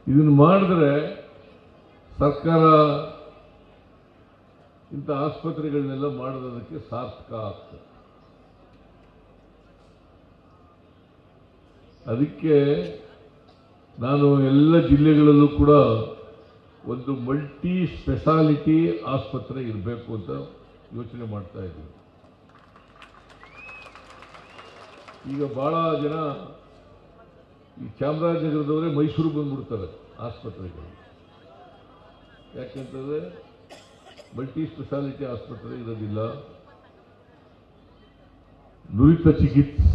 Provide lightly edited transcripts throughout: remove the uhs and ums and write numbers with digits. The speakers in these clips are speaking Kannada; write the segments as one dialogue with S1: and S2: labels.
S1: ಇದನ್ನು ಮಾಡಿದ್ರೆ ಸರ್ಕಾರ ಇಂಥ ಆಸ್ಪತ್ರೆಗಳನ್ನೆಲ್ಲ ಮಾಡೋದಕ್ಕೆ ಸಾರ್ಥಕ ಆಗ್ತದೆ. ಅದಕ್ಕೆ ನಾನು ಎಲ್ಲ ಜಿಲ್ಲೆಗಳಲ್ಲೂ ಕೂಡ ಒಂದು ಮಲ್ಟಿ ಸ್ಪೆಷಾಲಿಟಿ ಆಸ್ಪತ್ರೆ ಇರಬೇಕು ಅಂತ ಯೋಚನೆ ಮಾಡ್ತಾ ಇದ್ದೀನಿ. ಈಗ ಬಹಳ ಜನ ಈ ಚಾಮರಾಜನಗರದವರೇ ಮೈಸೂರು ಬಂದ್ಬಿಡ್ತಾರೆ ಆಸ್ಪತ್ರೆಗಳು. ಯಾಕೆಂತಂದ್ರೆ ಮಲ್ಟಿ ಸ್ಪೆಷಾಲಿಟಿ ಆಸ್ಪತ್ರೆ ಇರೋದಿಲ್ಲ, ನುರಿತ ಚಿಕಿತ್ಸೆ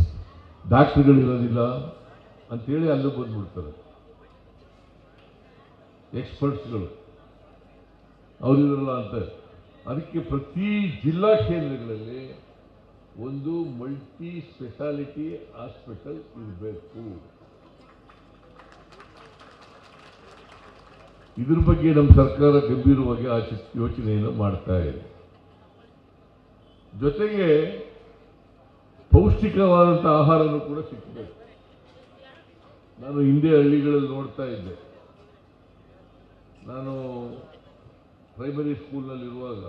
S1: ಡಾಕ್ಟರ್ಗಳಿರೋದಿಲ್ಲ ಅಂತೇಳಿ ಅಲ್ಲೂ ಬಂದ್ಬಿಡ್ತಾರೆ. ಎಕ್ಸ್ಪರ್ಟ್ಸ್ಗಳು ಅವರಿರಲ್ಲ ಅಂತ. ಅದಕ್ಕೆ ಪ್ರತಿ ಜಿಲ್ಲಾ ಕೇಂದ್ರಗಳಲ್ಲಿ ಒಂದು ಮಲ್ಟಿ ಸ್ಪೆಷಾಲಿಟಿ ಹಾಸ್ಪಿಟಲ್ ಇರಬೇಕು. ಇದ್ರ ಬಗ್ಗೆ ನಮ್ಮ ಸರ್ಕಾರ ಗಂಭೀರವಾಗಿ ಯೋಚನೆಯನ್ನು ಮಾಡ್ತಾ ಇದೆ. ಜೊತೆಗೆ ಪೌಷ್ಟಿಕವಾದಂಥ ಆಹಾರನೂ ಕೂಡ ಸಿಕ್ಕಬೇಕು. ನಾನು ಹಿಂದೆ ಹಳ್ಳಿಗಳಲ್ಲಿ ನೋಡ್ತಾ ಇದ್ದೆ. ನಾನು ಪ್ರೈಮರಿ ಸ್ಕೂಲ್ನಲ್ಲಿರುವಾಗ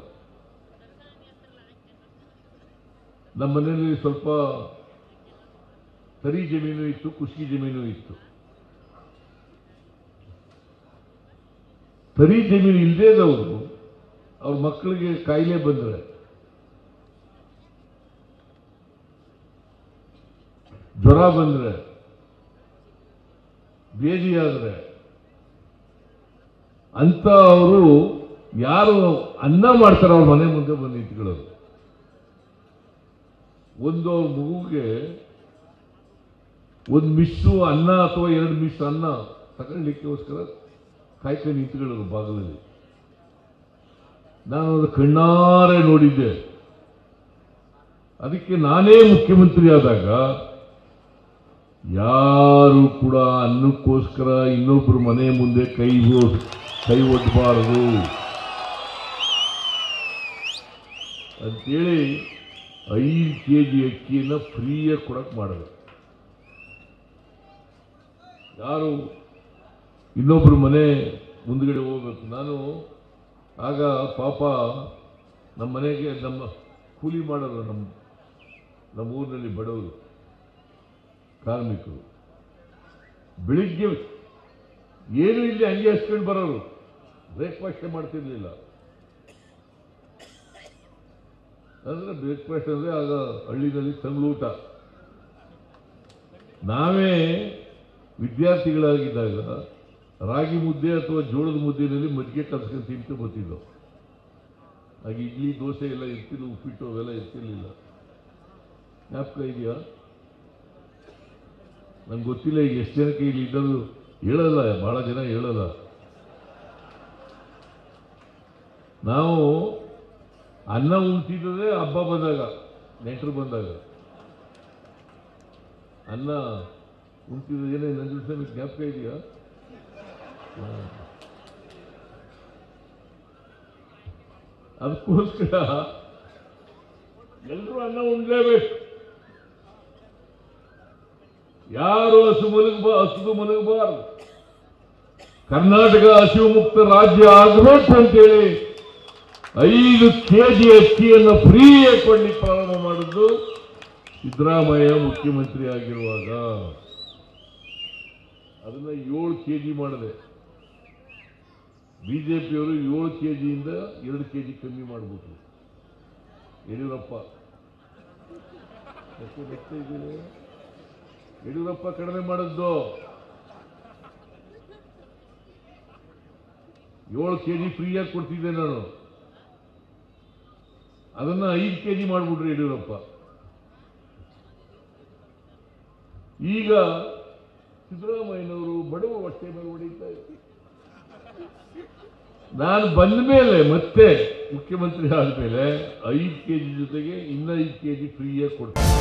S1: ನಮ್ಮ ಮನೆಯಲ್ಲಿ ಸ್ವಲ್ಪ ತರಿ ಜಮೀನು ಇತ್ತು, ಕುಷ್ಕಿ ಜಮೀನು ಇತ್ತು. ತರಿ ಜಮೀನು ಇಲ್ಲದೇದವರು ಅವ್ರ ಮಕ್ಕಳಿಗೆ ಕಾಯಿಲೆ ಬಂದರೆ, ಜ್ವರ ಬಂದರೆ, ಬೇದಿಯಾದರೆ ಅಂತ ಅವರು ಯಾರು ಅನ್ನ ಮಾಡ್ತಾರೆ ಅವ್ರ ಮನೆ ಮುಂದೆ ಬಂದು ನಿಂತ್ಕೊಳ್ಳೋದು. ಒಂದು ಅವ್ರ ಮಗುಗೆ ಒಂದು ಮಿಸ್ಸು ಅನ್ನ ಅಥವಾ 2 ಮಿಸ್ ಅನ್ನ ತಗೊಳ್ಳಿಕ್ಕೋಸ್ಕರ ಕಾಯ್ಕೊಂಡು ನಿಂತ್ಕೊಳ್ಳೋರು ಬಾಗಿಲಲ್ಲಿ. ನಾನು ಅದು ಕಣ್ಣಾರೆ ನೋಡಿದ್ದೆ. ಅದಕ್ಕೆ ನಾನೇ ಮುಖ್ಯಮಂತ್ರಿ ಆದಾಗ ಯಾರು ಕೂಡ ಅನ್ನಕ್ಕೋಸ್ಕರ ಇನ್ನೊಬ್ಬರು ಮನೆ ಮುಂದೆ ಕೈ ಒಡ್ಡಬಾರದು ಅಂತೇಳಿ 5 kg ಅಕ್ಕಿಯನ್ನು ಫ್ರೀಯಾಗಿ ಕೊಡಕ್ಕೆ ಮಾಡೋದು. ಯಾರು ಇನ್ನೊಬ್ಬರು ಮನೆ ಮುಂದ್ಗಡೆ ಹೋಗ್ಬೇಕು. ನಾನು ಆಗ ಪಾಪ ನಮ್ಮ ಮನೆಗೆ ನಮ್ಮ ಕೂಲಿ ಮಾಡೋರು, ನಮ್ಮ ಊರಿನಲ್ಲಿ ಬಡವರು ಕಾರ್ಮಿಕರು ಬೆಳಿಗ್ಗೆ ಏನು ಇಲ್ಲಿ ಹಂಗೆ ಹಚ್ಕೊಂಡು ಬರೋರು, ಬ್ರೇಕ್ಫಾಸ್ಟೇ ಮಾಡ್ತಿರ್ಲಿಲ್ಲ. ಅಂದ್ರೆ ಬ್ರೇಕ್ಫಾಸ್ಟ್ ಅಂದ್ರೆ ಆಗ ಹಳ್ಳಿನಲ್ಲಿ ತಂಗ್ಳೂಟ. ನಾವೇ ವಿದ್ಯಾರ್ಥಿಗಳಾಗಿದ್ದಾಗ ರಾಗಿ ಮುದ್ದೆ ಅಥವಾ ಜೋಳದ ಮುದ್ದೆನಲ್ಲಿ ಮಜ್ಜಿಗೆ ಕಲ್ಸ್ಕೊಂಡು ತಿಂತು ಬರ್ತಿದ್ದವು. ಆಗ ಇಡ್ಲಿ ದೋಸೆ ಎಲ್ಲ ಇರ್ತಿಲ್ಲ, ಉಪ್ಪಿಟ್ಟು ಅವೆಲ್ಲ ಇರ್ತಿರ್ಲಿಲ್ಲ. ಜ್ಞಾಪಕ ಇದೆಯಾ? ನಂಗೆ ಗೊತ್ತಿಲ್ಲ ಈಗ ಎಷ್ಟು ಜನಕ್ಕೆ ಇಲ್ಲಿ ಇದ್ದದ್ದು ಹೇಳಲ್ಲ, ಬಹಳ ಜನ ಹೇಳಲ್ಲ. ನಾವು ಅನ್ನ ಉಣ್ತಿದ್ದೇ ಹಬ್ಬ ಬಂದಾಗ, ನೆಂಟರು ಬಂದಾಗ ಅನ್ನ ಉಣ್ತಿದ್ದ. ಏನೇ ನಂಜುಸ್ವಾಮಿ ಜ್ಞಾಪಕ ಇದೆಯಾ? ಅದಕ್ಕೋಸ್ಕರ ಎಲ್ಲರೂ ಅನ್ನ ಉಣ್ಲೇಬೇಕು. ಯಾರು ಹಸಿದು ಮಲಗಬಾರದು. ಕರ್ನಾಟಕ ಹಸಿವು ಮುಕ್ತ ರಾಜ್ಯ ಆಗಬೇಕು ಅಂತೇಳಿ 5 kg ಅಕ್ಕಿಯನ್ನು ಫ್ರೀಯಾಗಿ ಕೊಡ್ಲಿಕ್ಕೆ ಪ್ರಾರಂಭ ಮಾಡಿದ್ದು ಸಿದ್ದರಾಮಯ್ಯ ಮುಖ್ಯಮಂತ್ರಿ ಆಗಿರುವಾಗ. ಅದನ್ನ 7 kg ಮಾಡಿದೆ. ಬಿಜೆಪಿಯವರು 7 kgಯಿಂದ 2 kg ಕಮ್ಮಿ ಮಾಡಿಬಿಟ್ರು. ಯಡಿಯೂರಪ್ಪ ಯಡಿಯೂರಪ್ಪ ಕಡಿಮೆ ಮಾಡಿದ್ದು 7 kg ಫ್ರೀಯಾಗಿ ಕೊಡ್ತಿದ್ದೆ ನಾನು. ಅದನ್ನ 5 kg ಮಾಡಿಬಿಟ್ರು ಯಡಿಯೂರಪ್ಪ. ಈಗ ಸಿದ್ದರಾಮಯ್ಯನವರು ಬಡವರು ಹೊಟ್ಟೆ ಮೇಲೆ ಹೊಡೀತಾ ಇದ್ದಾರೆ. ನಾನು ಬಂದ ಮೇಲೆ ಮತ್ತೆ ಮುಖ್ಯಮಂತ್ರಿ ಆದಮೇಲೆ 5 kg ಜೊತೆಗೆ ಇನ್ನ 5 kg ಫ್ರೀಯಾಗಿ ಕೊಡ್ತೀನಿ.